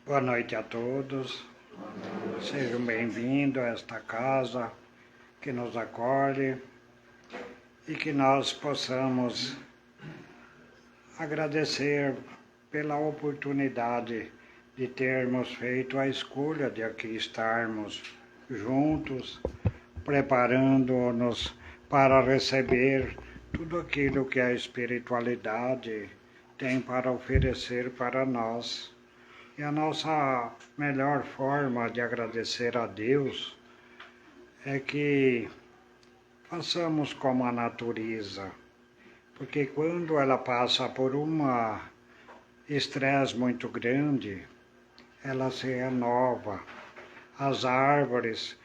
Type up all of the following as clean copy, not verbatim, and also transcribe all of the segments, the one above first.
Boa noite a todos, sejam bem-vindos a esta casa que nos acolhe e que nós possamos agradecer pela oportunidade de termos feito a escolha de aqui estarmos juntos, preparando-nos para receber tudo aquilo que a espiritualidade tem para oferecer para nós. E a nossa melhor forma de agradecer a Deus é que façamos como a natureza, porque quando ela passa por um estresse muito grande, ela se renova. As árvores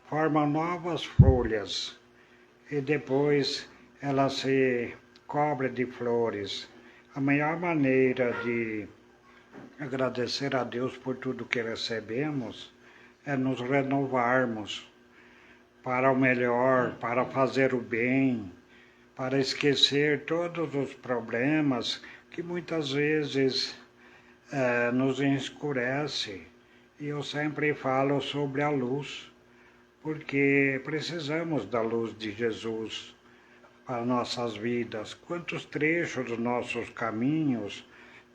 formam novas folhas e depois ela se cobre de flores. A melhor maneira de agradecer a Deus por tudo que recebemos é nos renovarmos para o melhor, para fazer o bem, para esquecer todos os problemas que muitas vezes nos escurece. E eu sempre falo sobre a luz, porque precisamos da luz de Jesus para nossas vidas. Quantos trechos dos nossos caminhos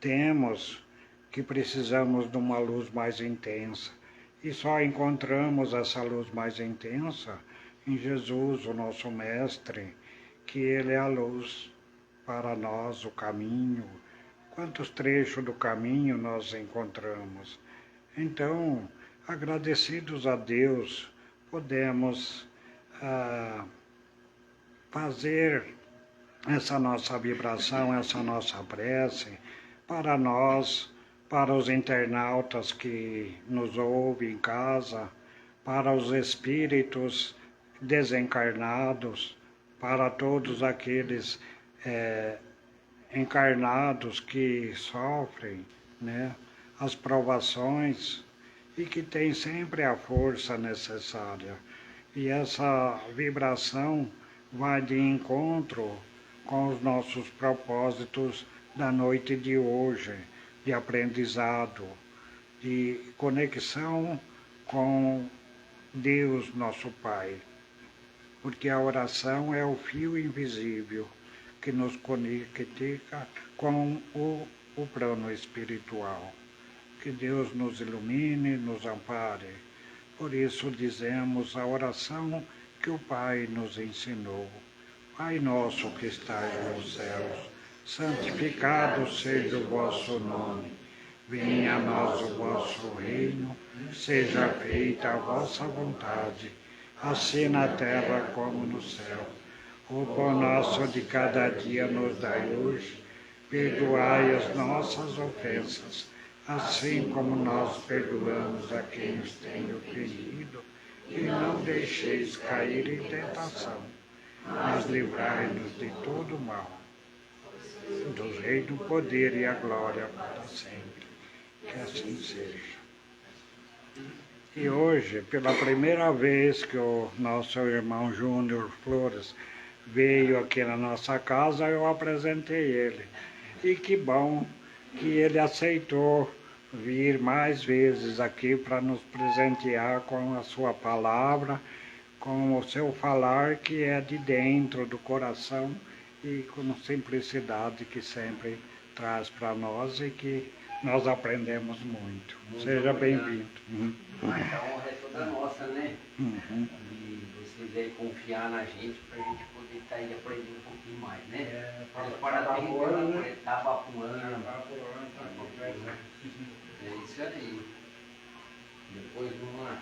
temos que precisamos de uma luz mais intensa. E só encontramos essa luz mais intensa em Jesus, o nosso Mestre, que Ele é a luz para nós, o caminho. Quantos trechos do caminho nós encontramos? Então, agradecidos a Deus, podemos fazer essa nossa vibração, essa nossa prece para nós, para os internautas que nos ouvem em casa, para os espíritos desencarnados, para todos aqueles encarnados que sofrem, né, as provações e que têm sempre a força necessária. E essa vibração vai de encontro com os nossos propósitos da noite de hoje, de aprendizado, de conexão com Deus, nosso Pai. Porque a oração é o fio invisível que nos conecta com o plano espiritual. Que Deus nos ilumine, nos ampare. Por isso dizemos a oração que o Pai nos ensinou. Pai nosso que estás nos céus, santificado seja o vosso nome. Venha a nós o vosso reino, seja feita a vossa vontade, assim na terra como no céu. O pão nosso de cada dia nos dai hoje, perdoai as nossas ofensas, assim como nós perdoamos a quem nos tem ofendido, e não deixeis cair em tentação, mas livrai-nos de todo mal. Do reino, do poder e a glória para sempre. Que assim seja. E hoje, pela primeira vez que o nosso irmão Júnior Flores veio aqui na nossa casa, eu apresentei ele. E que bom que ele aceitou vir mais vezes aqui para nos presentear com a sua palavra, com o seu falar que é de dentro do coração, e com simplicidade que sempre traz para nós e que nós aprendemos muito. Seja bem-vindo. A honra é toda nossa, né? E vocês aí confiar na gente para a gente poder estar aí aprendendo um pouquinho mais, né? Parabéns por estar vapuando. É isso aí. Depois uma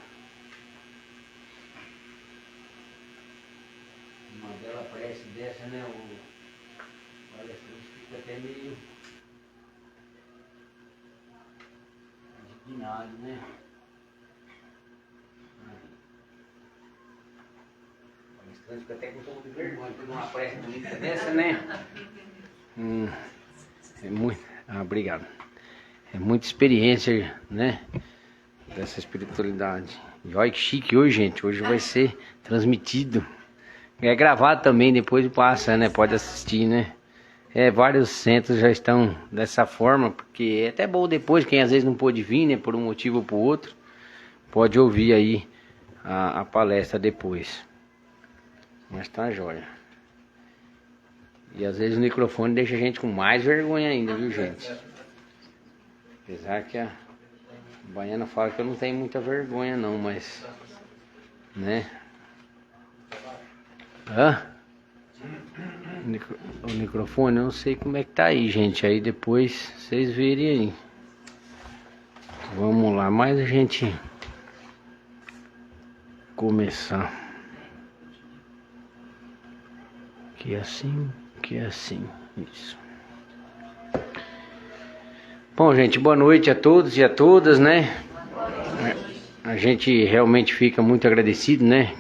bela prece dessa, né? Olha, fica até meio indignado, né? Mas fica até com um pouco de vergonha por uma prece bonita dessa, né? É muito. Obrigado. É muita experiência, né? Dessa espiritualidade. E olha que chique hoje, gente. Hoje vai ser transmitido. É gravado também, depois passa, né? Pode assistir, né? vários centros já estão dessa forma, porque é até bom depois, quem às vezes não pôde vir, né, por um motivo ou por outro, pode ouvir aí a palestra depois. Mas tá jóia. E às vezes o microfone deixa a gente com mais vergonha ainda, viu, gente? Apesar que a baiana fala que eu não tenho muita vergonha não, mas... né? O microfone, eu não sei como é que tá aí, gente. Aí depois vocês verem aí. Vamos lá, mais a gente começar. Que assim, isso. Bom, gente, boa noite a todos e a todas, né? A gente realmente fica muito agradecido, né?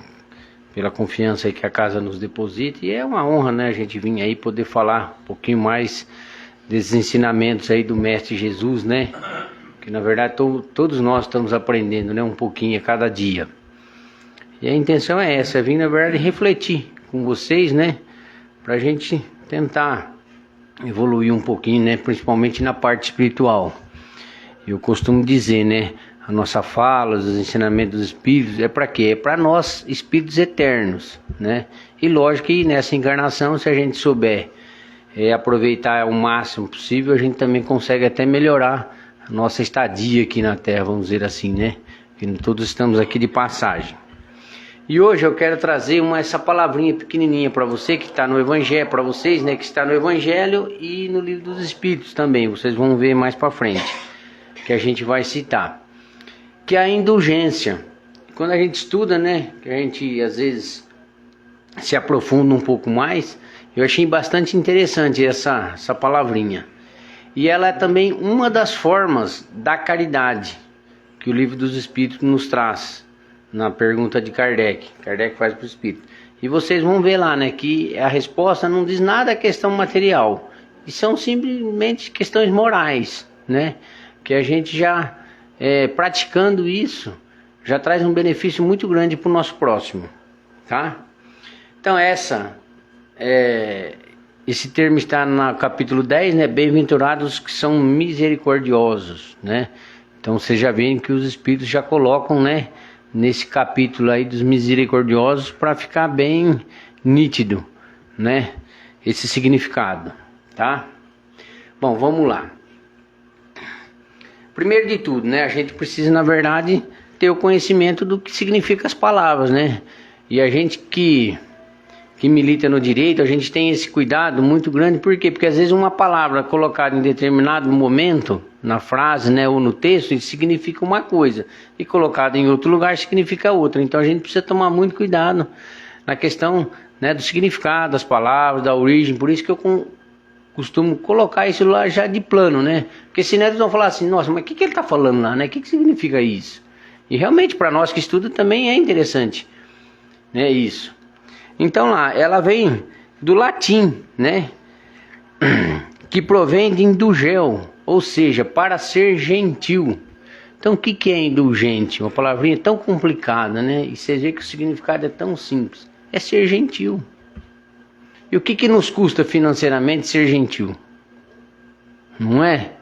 Pela confiança aí que a casa nos deposita. E é uma honra, né? A gente vir aí poder falar um pouquinho mais desses ensinamentos aí do Mestre Jesus, né? Que na verdade todos nós estamos aprendendo, né? Um pouquinho a cada dia. E a intenção é essa, é vir na verdade refletir com vocês, né? Pra gente tentar evoluir um pouquinho, né? Principalmente na parte espiritual. Eu costumo dizer, né? A nossa fala, os ensinamentos dos espíritos, é para quê? É para nós, espíritos eternos, né? E lógico que nessa encarnação, se a gente souber aproveitar o máximo possível, a gente também consegue até melhorar a nossa estadia aqui na Terra, vamos dizer assim, né? Porque todos estamos aqui de passagem. E hoje eu quero trazer essa palavrinha pequenininha para você que está no Evangelho, para vocês, né? Que está no Evangelho e no Livro dos Espíritos também. Vocês vão ver mais para frente, que a gente vai citar. Que é a indulgência. Quando a gente estuda, né? Que a gente às vezes se aprofunda um pouco mais. Eu achei bastante interessante essa palavrinha. E ela é também uma das formas da caridade que o Livro dos Espíritos nos traz. Na pergunta de Kardec. Kardec faz para o Espírito. E vocês vão ver lá, né? Que a resposta não diz nada a questão material. E são simplesmente questões morais, né? Que a gente já, praticando isso, já traz um benefício muito grande para o nosso próximo. Tá? Então esse termo está no capítulo 10, né? Bem-aventurados que são misericordiosos, né? Então vocês já veem que os Espíritos já colocam, né? Nesse capítulo aí dos misericordiosos para ficar bem nítido, né? Esse significado, tá? Bom, vamos lá. Primeiro de tudo, né? A gente precisa, na verdade, ter o conhecimento do que significa as palavras, né? E a gente que milita no direito, a gente tem esse cuidado muito grande. Por quê? Porque às vezes uma palavra colocada em determinado momento, na frase, né, ou no texto, significa uma coisa. E colocada em outro lugar, significa outra. Então a gente precisa tomar muito cuidado na questão, né, do significado das palavras, da origem. Por isso que eu costumo colocar isso lá já de plano, né? Porque senão eles vão falar assim, nossa, mas o que ele está falando lá, né? O que significa isso? E realmente para nós que estudam também é interessante, né, isso. Então lá, ela vem do latim, né? Que provém de indulgel, ou seja, para ser gentil. Então o que é indulgente? Uma palavrinha tão complicada, né? E você vê que o significado é tão simples. É ser gentil. E o que nos custa financeiramente ser gentil? Não é?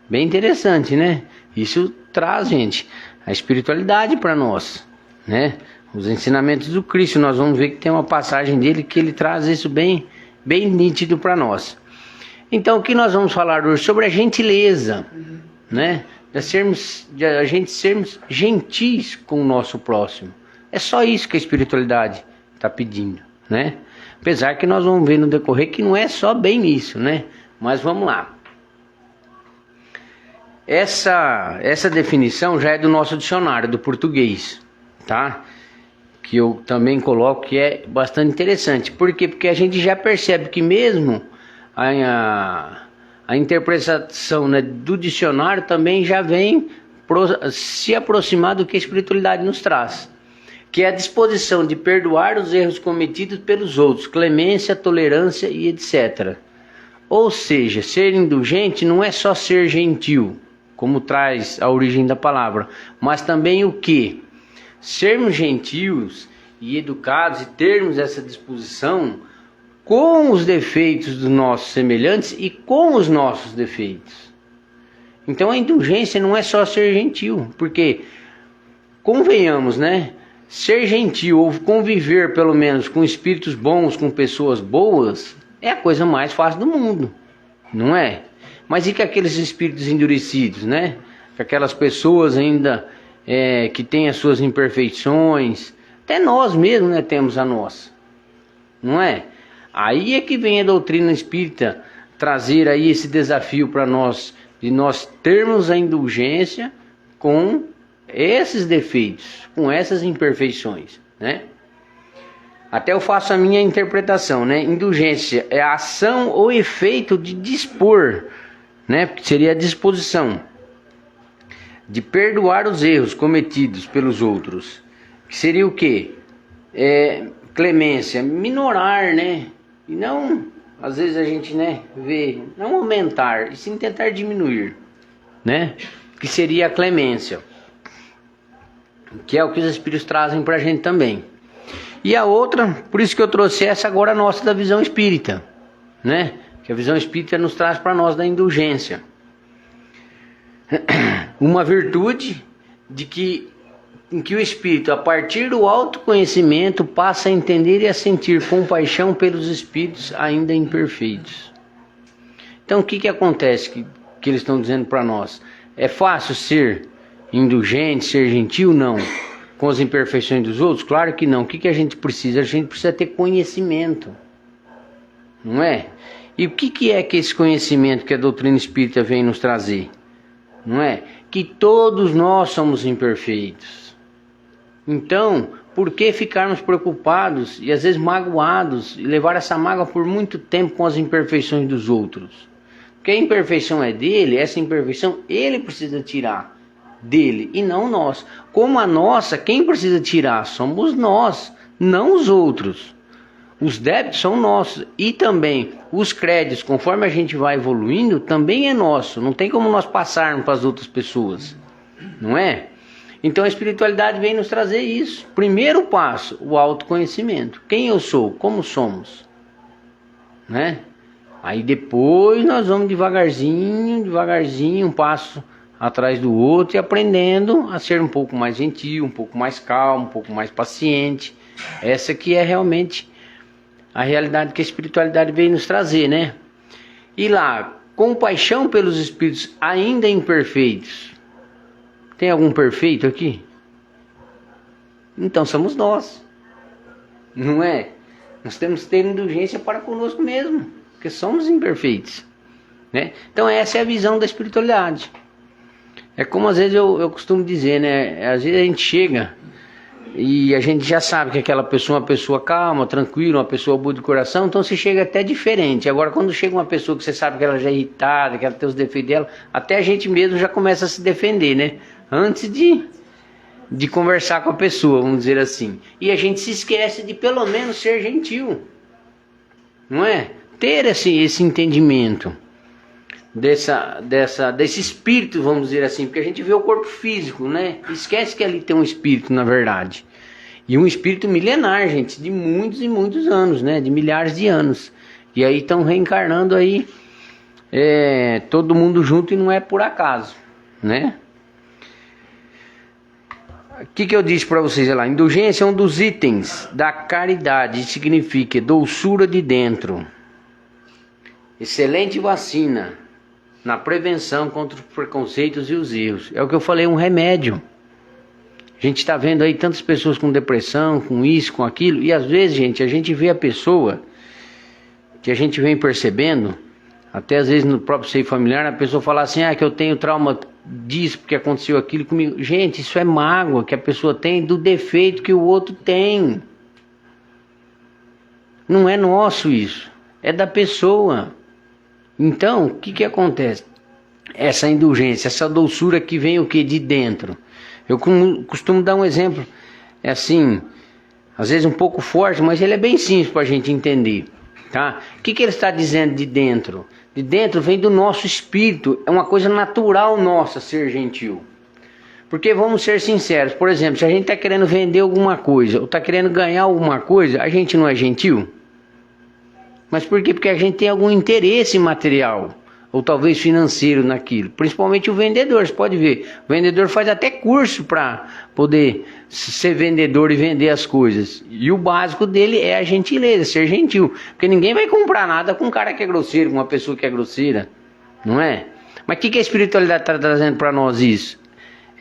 Bem interessante, né? Isso traz, gente, a espiritualidade para nós, né? Os ensinamentos do Cristo, nós vamos ver que tem uma passagem dele que ele traz isso bem nítido para nós. Então, o que nós vamos falar hoje? Sobre a gentileza, né? De a gente sermos gentis com o nosso próximo. É só isso que a espiritualidade está pedindo, né? Apesar que nós vamos ver no decorrer que não é só bem isso, né? Mas vamos lá. Essa definição já é do nosso dicionário, do português, tá? Que eu também coloco que é bastante interessante. Por quê? Porque a gente já percebe que mesmo a interpretação, né, do dicionário também já vem se aproximar do que a espiritualidade nos traz. Que é a disposição de perdoar os erros cometidos pelos outros, clemência, tolerância e etc. Ou seja, ser indulgente não é só ser gentil, como traz a origem da palavra, mas também o que? Sermos gentios e educados e termos essa disposição com os defeitos dos nossos semelhantes e com os nossos defeitos. Então a indulgência não é só ser gentil, porque, convenhamos, né? Ser gentil ou conviver pelo menos com espíritos bons, com pessoas boas, é a coisa mais fácil do mundo, não é? Mas e com aqueles espíritos endurecidos, né? Com aquelas pessoas ainda que têm as suas imperfeições, até nós mesmos, né, temos a nossa, não é? Aí é que vem a doutrina espírita trazer aí esse desafio para nós, de nós termos a indulgência com esses defeitos, com essas imperfeições, né? Até eu faço a minha interpretação, né? Indulgência é a ação ou efeito de dispor, né? Porque seria a disposição de perdoar os erros cometidos pelos outros. Que seria o quê? Clemência, minorar, né? E não, às vezes a gente, né, vê, não aumentar, e sim tentar diminuir, né? Que seria a clemência, que é o que os espíritos trazem pra gente também. E a outra, por isso que eu trouxe essa agora nossa da visão espírita, né? Que a visão espírita nos traz para nós da indulgência. Uma virtude em que o espírito, a partir do autoconhecimento, passa a entender e a sentir compaixão pelos espíritos ainda imperfeitos. Então o que acontece que eles estão dizendo para nós? É fácil ser indulgente, ser gentil? Não. Com as imperfeições dos outros? Claro que não. O que a gente precisa? A gente precisa ter conhecimento, não é? E o que é que esse conhecimento que a doutrina espírita vem nos trazer? Não é? Que todos nós somos imperfeitos. Então, por que ficarmos preocupados e às vezes magoados e levar essa mágoa por muito tempo com as imperfeições dos outros? Porque a imperfeição é dele, essa imperfeição ele precisa tirar dele e não nós. Como a nossa, quem precisa tirar somos nós, não os outros. Os débitos são nossos e também os créditos, conforme a gente vai evoluindo, também é nosso. Não tem como nós passarmos para as outras pessoas, não é? Então a espiritualidade vem nos trazer isso. Primeiro passo, o autoconhecimento. Quem eu sou? Como somos? Né? Aí depois nós vamos devagarzinho, um passo atrás do outro e aprendendo a ser um pouco mais gentil, um pouco mais calmo, um pouco mais paciente. Essa que é realmente a realidade que a espiritualidade vem nos trazer, né? E lá, compaixão pelos espíritos ainda imperfeitos. Tem algum perfeito aqui? Então somos nós, não é? Nós temos que ter indulgência para conosco mesmo, porque somos imperfeitos, né? Então essa é a visão da espiritualidade. É como às vezes eu costumo dizer, né? Às vezes a gente chega e a gente já sabe que aquela pessoa é uma pessoa calma, tranquila, uma pessoa boa de coração, então se chega até diferente. Agora quando chega uma pessoa que você sabe que ela já é irritada, que ela tem os defeitos dela, até a gente mesmo já começa a se defender, né? Antes de conversar com a pessoa, vamos dizer assim. E a gente se esquece de pelo menos ser gentil, não é? Ter esse entendimento desse espírito, vamos dizer assim, porque a gente vê o corpo físico, né? Esquece que ali tem um espírito, na verdade. E um espírito milenar, gente, de muitos e muitos anos, né? De milhares de anos. E aí estão reencarnando aí todo mundo junto e não é por acaso, né? O que eu disse para vocês lá? Indulgência é um dos itens da caridade, significa doçura de dentro. Excelente vacina na prevenção contra os preconceitos e os erros. É o que eu falei, um remédio. A gente está vendo aí tantas pessoas com depressão, com isso, com aquilo. E às vezes, gente, a gente vê a pessoa que a gente vem percebendo, até às vezes no próprio seio familiar, a pessoa fala assim, que eu tenho trauma disso, porque aconteceu aquilo comigo. Gente, isso é mágoa que a pessoa tem do defeito que o outro tem. Não é nosso isso, é da pessoa. Então, o que acontece? Essa indulgência, essa doçura que vem o que? De dentro. Eu costumo dar um exemplo, assim, às vezes um pouco forte, mas ele é bem simples para a gente entender, tá? O que ele está dizendo de dentro? De dentro vem do nosso espírito, é uma coisa natural nossa ser gentil. Porque vamos ser sinceros, por exemplo, se a gente está querendo vender alguma coisa, ou está querendo ganhar alguma coisa, a gente não é gentil? Mas por quê? Porque a gente tem algum interesse material, ou talvez financeiro naquilo. Principalmente o vendedor, você pode ver. O vendedor faz até curso para poder ser vendedor e vender as coisas. E o básico dele é a gentileza, ser gentil. Porque ninguém vai comprar nada com um cara que é grosseiro, com uma pessoa que é grosseira. Não é? Mas o que a espiritualidade está trazendo para nós isso?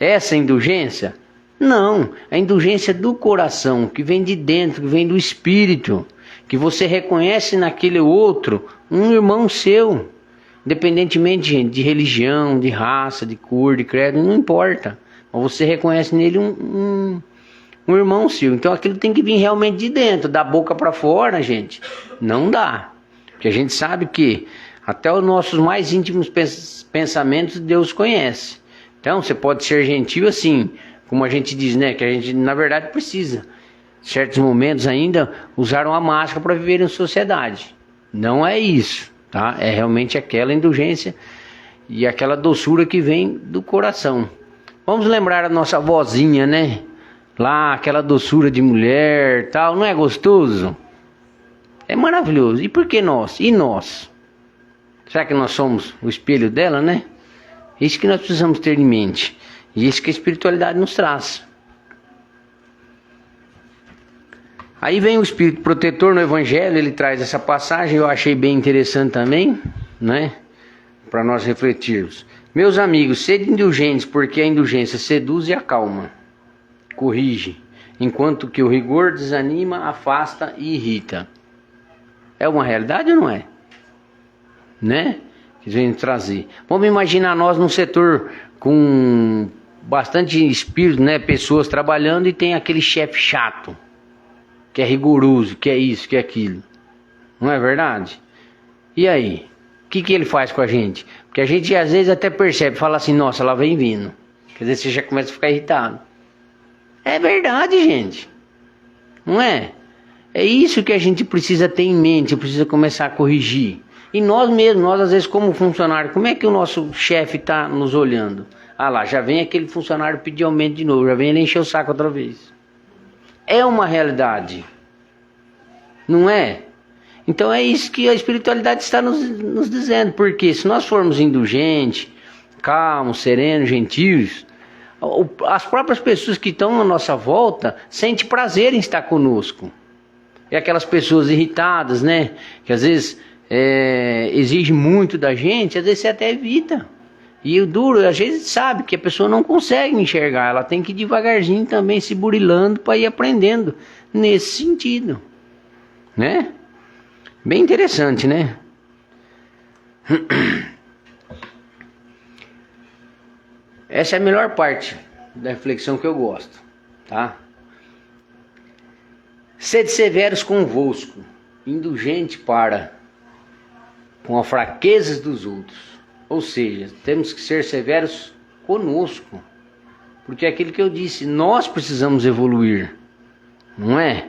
Essa indulgência? Não, a indulgência do coração, que vem de dentro, que vem do espírito. Que você reconhece naquele outro um irmão seu. Independentemente, gente, de religião, de raça, de cor, de credo, não importa. Mas você reconhece nele um irmão seu. Então aquilo tem que vir realmente de dentro. Da boca para fora, gente, não dá. Porque a gente sabe que até os nossos mais íntimos pensamentos Deus conhece. Então você pode ser gentil assim, como a gente diz, né? Que a gente na verdade precisa. Em certos momentos ainda usaram a máscara para viver em sociedade. Não é isso. Tá? É realmente aquela indulgência e aquela doçura que vem do coração. Vamos lembrar a nossa vozinha, né? Lá, aquela doçura de mulher, tal, não é gostoso? É maravilhoso. E por que nós? E nós? Será que nós somos o espelho dela, né? Isso que nós precisamos ter em mente. E isso que a espiritualidade nos traz. Aí vem o Espírito Protetor no Evangelho, ele traz essa passagem, eu achei bem interessante também, né? Para nós refletirmos. Meus amigos, sede indulgentes, porque a indulgência seduz e acalma, corrige, enquanto que o rigor desanima, afasta e irrita. É uma realidade ou não é? Né? Que vem trazer. Vamos imaginar nós num setor com bastante espírito, né? Pessoas trabalhando e tem aquele chefe chato. Que é rigoroso, que é isso, que é aquilo. Não é verdade? E aí? O que ele faz com a gente? Porque a gente às vezes até percebe, fala assim, nossa, ela vem vindo. Quer dizer, você já começa a ficar irritado. É verdade, gente. Não é? É isso que a gente precisa ter em mente, precisa começar a corrigir. E nós mesmos, nós às vezes como funcionário, como é que o nosso chefe está nos olhando? Ah lá, já vem aquele funcionário pedir aumento de novo, já vem ele encher o saco outra vez. É uma realidade, não é? Então é isso que a espiritualidade está nos dizendo, porque se nós formos indulgentes, calmos, serenos, gentios, as próprias pessoas que estão à nossa volta sentem prazer em estar conosco. E aquelas pessoas irritadas, né, que às vezes exigem muito da gente, às vezes você até evita. E o duro, às vezes sabe que a pessoa não consegue enxergar, ela tem que ir devagarzinho também se burilando para ir aprendendo nesse sentido, né? Bem interessante, né? Essa é a melhor parte da reflexão que eu gosto, tá? Sede severos convosco, indulgente para com as fraquezas dos outros. Ou seja, temos que ser severos conosco. Porque é aquilo que eu disse, nós precisamos evoluir. Não é?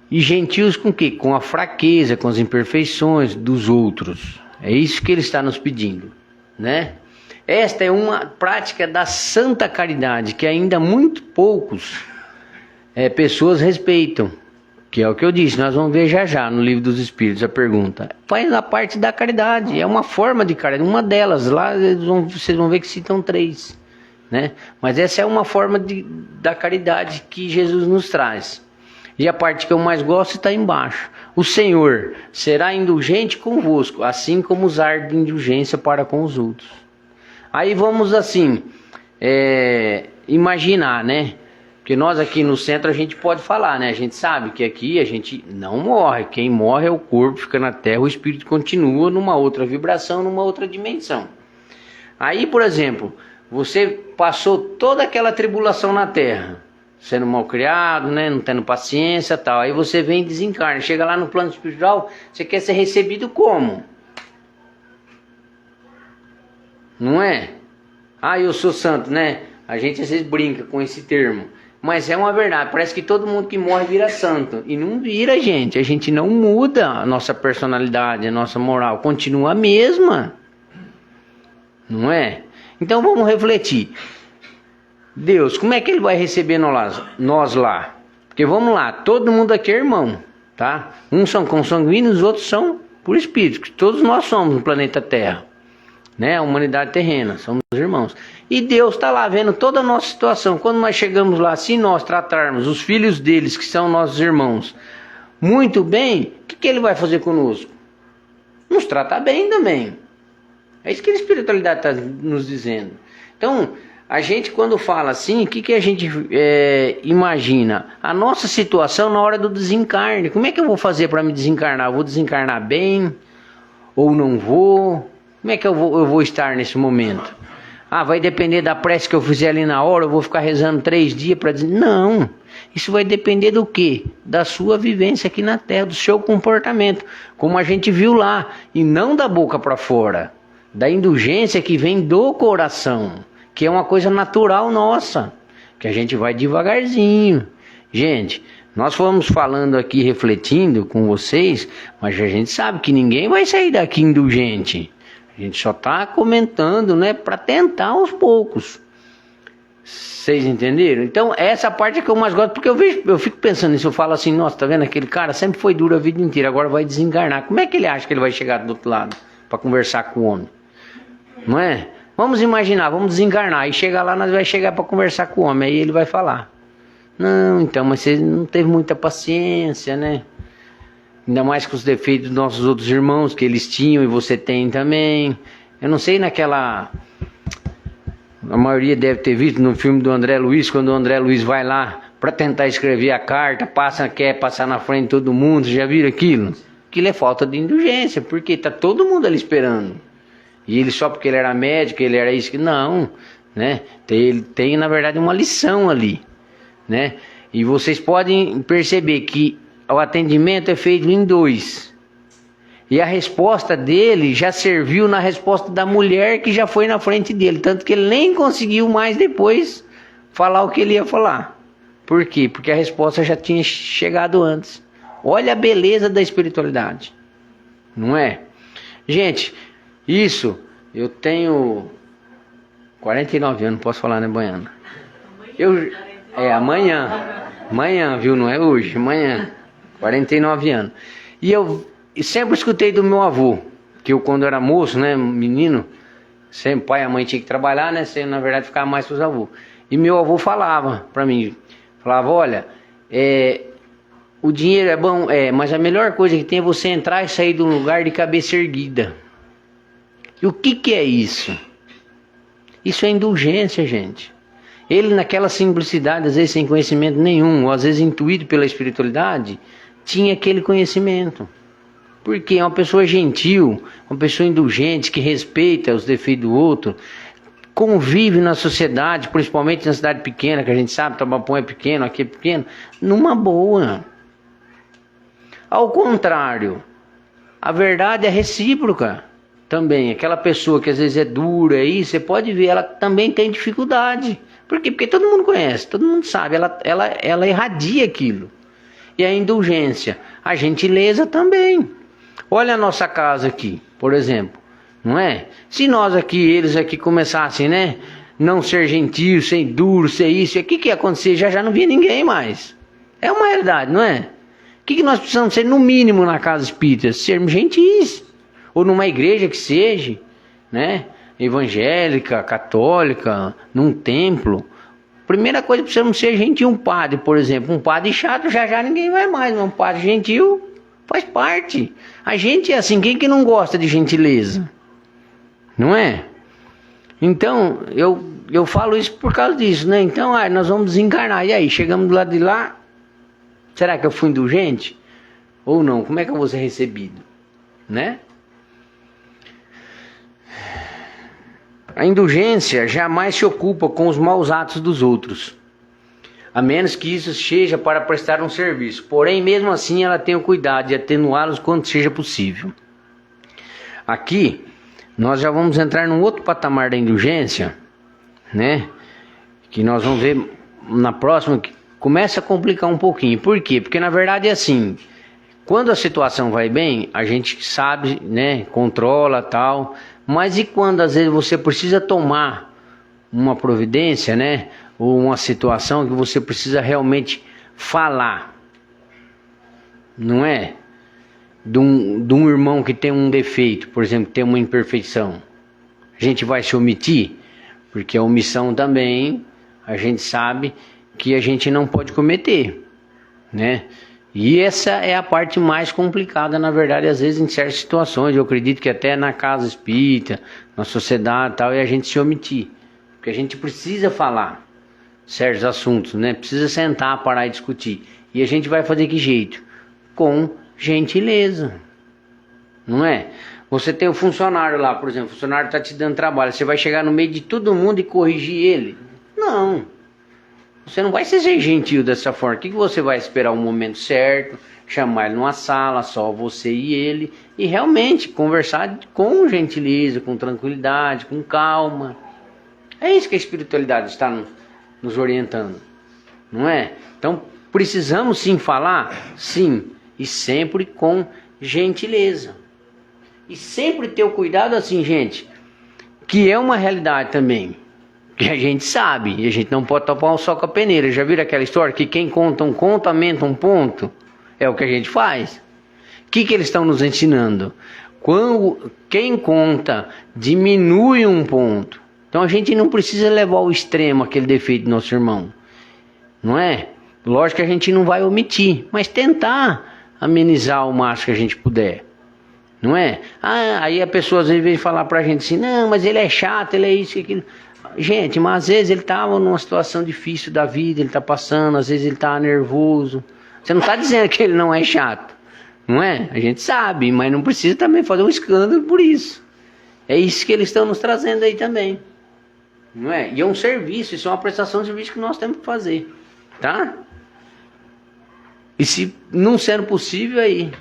E gentios com o quê? Com a fraqueza, com as imperfeições dos outros. É isso que ele está nos pedindo, né? Esta é uma prática da santa caridade que ainda muito poucos pessoas respeitam. Que é o que eu disse, nós vamos ver já no Livro dos Espíritos a pergunta. Faz a parte da caridade, é uma forma de caridade, uma delas, lá vocês vão ver que citam 3, né? Mas essa é uma forma da caridade que Jesus nos traz. E a parte que eu mais gosto está embaixo. O Senhor será indulgente convosco, assim como usar de indulgência para com os outros. Aí vamos assim, imaginar, né? Porque nós aqui no centro a gente pode falar, né? A gente sabe que aqui a gente não morre. Quem morre é o corpo, fica na terra, o espírito continua numa outra vibração, numa outra dimensão. Aí, por exemplo, você passou toda aquela tribulação na terra, sendo mal criado, né? Não tendo paciência e tal. Aí você vem e desencarna. Chega lá no plano espiritual, você quer ser recebido como? Não é? Ah, eu sou santo, né? A gente às vezes brinca com esse termo. Mas é uma verdade, parece que todo mundo que morre vira santo. E não vira, gente. A gente não muda a nossa personalidade, a nossa moral. Continua a mesma. Não é? Então vamos refletir. Deus, como é que Ele vai receber nós lá? Porque vamos lá, todo mundo aqui é irmão. tá? Uns são consanguíneos, os outros são por espírito, que todos nós somos no planeta Terra, né? A humanidade terrena, somos irmãos. E Deus está lá vendo toda a nossa situação. Quando nós chegamos lá, se nós tratarmos os filhos deles, que são nossos irmãos, muito bem, o que Ele vai fazer conosco? Nos tratar bem também. É isso que a espiritualidade está nos dizendo. Então, a gente quando fala assim, o que a gente imagina? A nossa situação na hora do desencarne. Como é que eu vou fazer para me desencarnar? Eu vou desencarnar bem? Ou não vou? Como é que eu vou estar nesse momento? Ah, vai depender da prece que eu fizer ali na hora, eu vou ficar rezando 3 dias para dizer... Não, isso vai depender do quê? Da sua vivência aqui na Terra, do seu comportamento, como a gente viu lá, e não da boca para fora, da indulgência que vem do coração, que é uma coisa natural nossa, que a gente vai devagarzinho. Gente, nós fomos falando aqui, refletindo com vocês, mas a gente sabe que ninguém vai sair daqui indulgente. A gente só está comentando, né, para tentar aos poucos. Vocês entenderam? Então, essa parte é que eu mais gosto, porque eu fico pensando nisso, eu falo assim, nossa, tá vendo, aquele cara sempre foi duro a vida inteira, agora vai desencarnar. Como é que ele acha que ele vai chegar do outro lado para conversar com o homem? Não é? Vamos imaginar, vamos desencarnar, e chegar lá, nós vamos chegar para conversar com o homem, aí ele vai falar. Não, então, mas você não teve muita paciência, né? Ainda mais com os defeitos dos nossos outros irmãos, que eles tinham e você tem também. Eu não sei naquela... A maioria deve ter visto no filme do André Luiz, quando o André Luiz vai lá para tentar escrever a carta, quer passar na frente de todo mundo, já viram aquilo? Aquilo é falta de indulgência, porque tá todo mundo ali esperando. E ele só porque ele era médico, ele era isso, que não, né? Ele tem na verdade uma lição ali, né? E vocês podem perceber que o atendimento é feito em 2. E a resposta dele já serviu na resposta da mulher que já foi na frente dele. Tanto que ele nem conseguiu mais depois falar o que ele ia falar. Por quê? Porque a resposta já tinha chegado antes. Olha a beleza da espiritualidade. Não é? Gente, isso, eu tenho 49 anos, não posso falar, né, Baiana? Amanhã, viu? Não é hoje, amanhã. 49 anos. E eu sempre escutei do meu avô, que eu quando era moço, né, menino, sempre pai e a mãe tinha que trabalhar, né, sempre, na verdade ficava mais com os avôs. E meu avô falava pra mim, olha, o dinheiro é bom, mas a melhor coisa que tem é você entrar e sair de um lugar de cabeça erguida. E o que é isso? Isso é indulgência, gente. Ele naquela simplicidade, às vezes sem conhecimento nenhum, ou às vezes intuído pela espiritualidade, tinha aquele conhecimento. Porque é uma pessoa gentil, uma pessoa indulgente, que respeita os defeitos do outro, convive na sociedade, principalmente na cidade pequena, que a gente sabe, Tabapuã é pequeno, aqui é pequeno, numa boa. Ao contrário, a verdade é recíproca também. Aquela pessoa que às vezes é dura aí, você pode ver, ela também tem dificuldade. Por quê? Porque todo mundo conhece, todo mundo sabe, ela irradia aquilo. E a indulgência, a gentileza também. Olha a nossa casa aqui, por exemplo, não é? Se nós aqui, eles aqui começassem, né, não ser gentil, ser duro, ser isso, o que ia acontecer? Já não via ninguém mais. É uma realidade, não é? O que nós precisamos ser no mínimo na casa espírita? Sermos gentis. Ou numa igreja que seja, né, evangélica, católica, num templo. Primeira coisa, precisamos ser gentil. Um padre, por exemplo, um padre chato, já ninguém vai mais, mas um padre gentil faz parte. A gente é assim, quem que não gosta de gentileza? Não é? Então, eu falo isso por causa disso, né? Então, nós vamos desencarnar. E aí, chegamos do lado de lá, será que eu fui indulgente? Ou não? Como é que eu vou ser recebido? Né? A indulgência jamais se ocupa com os maus atos dos outros, a menos que isso seja para prestar um serviço. Porém, mesmo assim, ela tem o cuidado de atenuá-los quando seja possível. Aqui, nós já vamos entrar num outro patamar da indulgência, né? Que nós vamos ver na próxima, que começa a complicar um pouquinho. Por quê? Porque na verdade é assim, quando a situação vai bem, a gente sabe, né? Controla tal. Mas e quando às vezes você precisa tomar uma providência, né? Ou uma situação que você precisa realmente falar, não é? De um irmão que tem um defeito, por exemplo, que tem uma imperfeição, a gente vai se omitir? Porque a omissão também, a gente sabe que a gente não pode cometer, né? E essa é a parte mais complicada, na verdade, às vezes em certas situações, eu acredito que até na casa espírita, na sociedade e tal, é a gente se omitir. Porque a gente precisa falar certos assuntos, né? Precisa sentar, parar e discutir. E a gente vai fazer que jeito? Com gentileza, não é? Você tem um funcionário lá, por exemplo, o funcionário está te dando trabalho, você vai chegar no meio de todo mundo e corrigir ele? Não. Você não vai ser gentil dessa forma. O que você vai esperar o momento certo, chamar ele numa sala, só você e ele, e realmente conversar com gentileza, com tranquilidade, com calma. É isso que a espiritualidade está nos orientando, não é? Então, precisamos sim falar? Sim, e sempre com gentileza. E sempre ter o cuidado assim, gente, que é uma realidade também, que a gente sabe, e a gente não pode topar um só com a peneira. Já viram aquela história que quem conta um conto aumenta um ponto? É o que a gente faz. O que eles estão nos ensinando? Quem conta diminui um ponto. Então a gente não precisa levar ao extremo aquele defeito do nosso irmão, não é? Lógico que a gente não vai omitir, mas tentar amenizar o máximo que a gente puder, não é? Aí a pessoa às vezes vem falar pra gente assim, não, mas ele é chato, ele é isso e aquilo. Gente, mas às vezes ele estava numa situação difícil da vida, ele está passando, às vezes ele está nervoso. Você não está dizendo que ele não é chato, não é? A gente sabe, mas não precisa também fazer um escândalo por isso. É isso que eles estão nos trazendo aí também, não é? E é um serviço, isso é uma prestação de serviço que nós temos que fazer, tá? E se não sendo possível aí...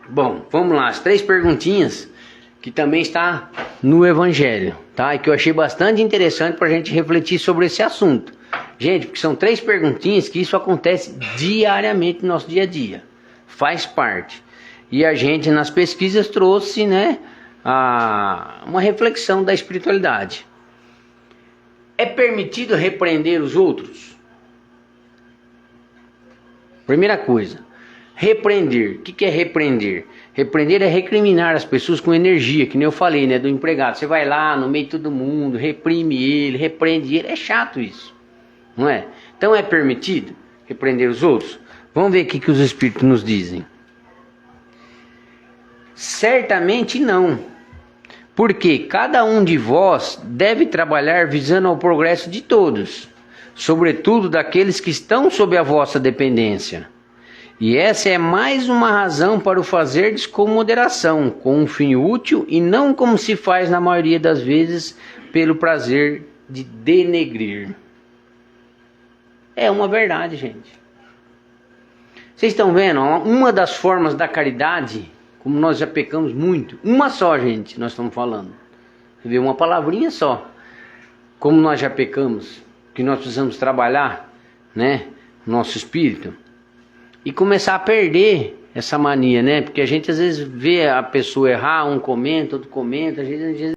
Bom, vamos lá, as 3 perguntinhas que também está no Evangelho, tá? E que eu achei bastante interessante para a gente refletir sobre esse assunto. Gente, porque são 3 perguntinhas que isso acontece diariamente no nosso dia a dia. Faz parte. E a gente nas pesquisas trouxe, né, uma reflexão da espiritualidade. É permitido repreender os outros? Primeira coisa, repreender. O que é repreender? Repreender é recriminar as pessoas com energia, que nem eu falei, né, do empregado. Você vai lá no meio de todo mundo, reprime ele, repreende ele. É chato isso, não é? Então é permitido repreender os outros? Vamos ver o que os espíritos nos dizem. Certamente não. Porque cada um de vós deve trabalhar visando ao progresso de todos, sobretudo daqueles que estão sob a vossa dependência. E essa é mais uma razão para o fazerdes com moderação, com um fim útil e não como se faz na maioria das vezes pelo prazer de denegrir. É uma verdade, gente. Vocês estão vendo? Uma das formas da caridade, como nós já pecamos muito, uma só, gente, nós estamos falando. Você vê, uma palavrinha só. Como nós já pecamos, que nós precisamos trabalhar, né, nosso espírito. E começar a perder essa mania, né? Porque a gente às vezes vê a pessoa errar, um comenta, outro comenta, às vezes